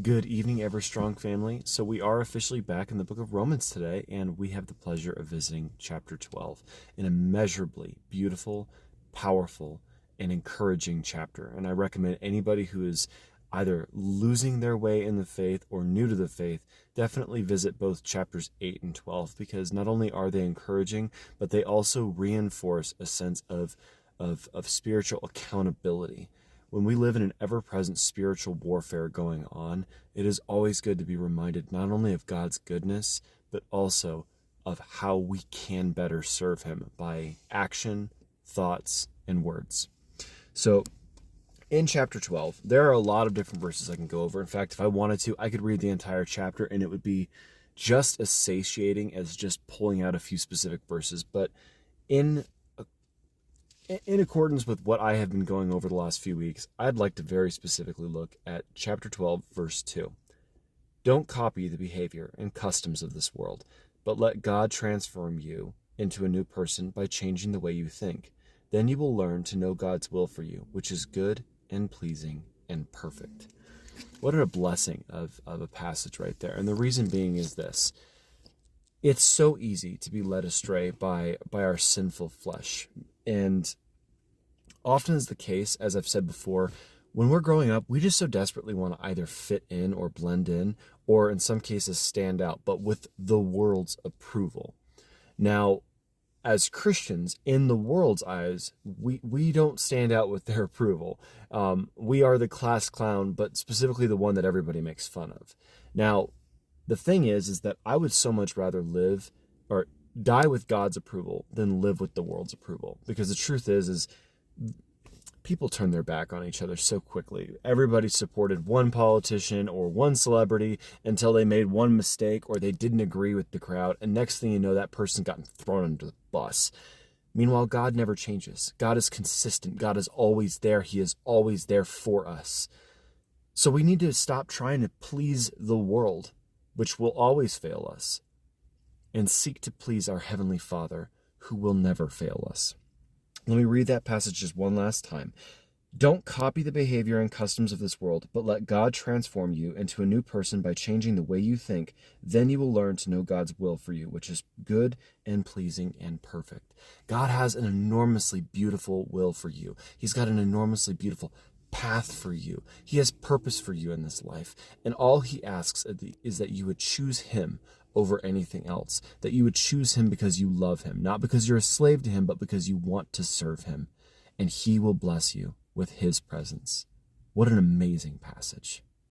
Good evening, Everstrong family. So we are officially back in the book of Romans today, and we have the pleasure of visiting chapter 12, an immeasurably beautiful, powerful, and encouraging chapter. And I recommend anybody who is either losing their way in the faith or new to the faith, definitely visit both chapters 8 and 12, because not only are they encouraging, but they also reinforce a sense of spiritual accountability. When we live in an ever-present spiritual warfare going on, it is always good to be reminded not only of God's goodness, but also of how we can better serve him by action, thoughts, and words. So in chapter 12, there are a lot of different verses I can go over. In fact, if I wanted to, I could read the entire chapter and it would be just as satiating as just pulling out a few specific verses. But in accordance with what I have been going over the last few weeks, I'd like to very specifically look at chapter 12, verse 2. Don't copy the behavior and customs of this world, but let God transform you into a new person by changing the way you think. Then you will learn to know God's will for you, which is good and pleasing and perfect. What a blessing of a passage right there. And the reason being is this. It's so easy to be led astray by our sinful flesh. And often is the case, as I've said before, when we're growing up, we just so desperately want to either fit in or blend in, or in some cases stand out, but with the world's approval. Now, as Christians, in the world's eyes, we don't stand out with their approval. We are the class clown, but specifically the one that everybody makes fun of. Now, the thing is that I would so much rather live or die with God's approval than live with the world's approval. Because the truth is people turn their back on each other so quickly. Everybody supported one politician or one celebrity until they made one mistake or they didn't agree with the crowd. And next thing you know, that person got thrown under the bus. Meanwhile, God never changes. God is consistent. God is always there. He is always there for us. So we need to stop trying to please the world, which will always fail us, and seek to please our Heavenly Father, who will never fail us. Let me read that passage just one last time. Don't copy the behavior and customs of this world, but let God transform you into a new person by changing the way you think. Then you will learn to know God's will for you, which is good and pleasing and perfect. God has an enormously beautiful will for you. He's got an enormously beautiful path for you. He has purpose for you in this life. And all he asks is that you would choose him over anything else, that you would choose him because you love him, not because you're a slave to him, but because you want to serve him. And he will bless you with his presence. What an amazing passage.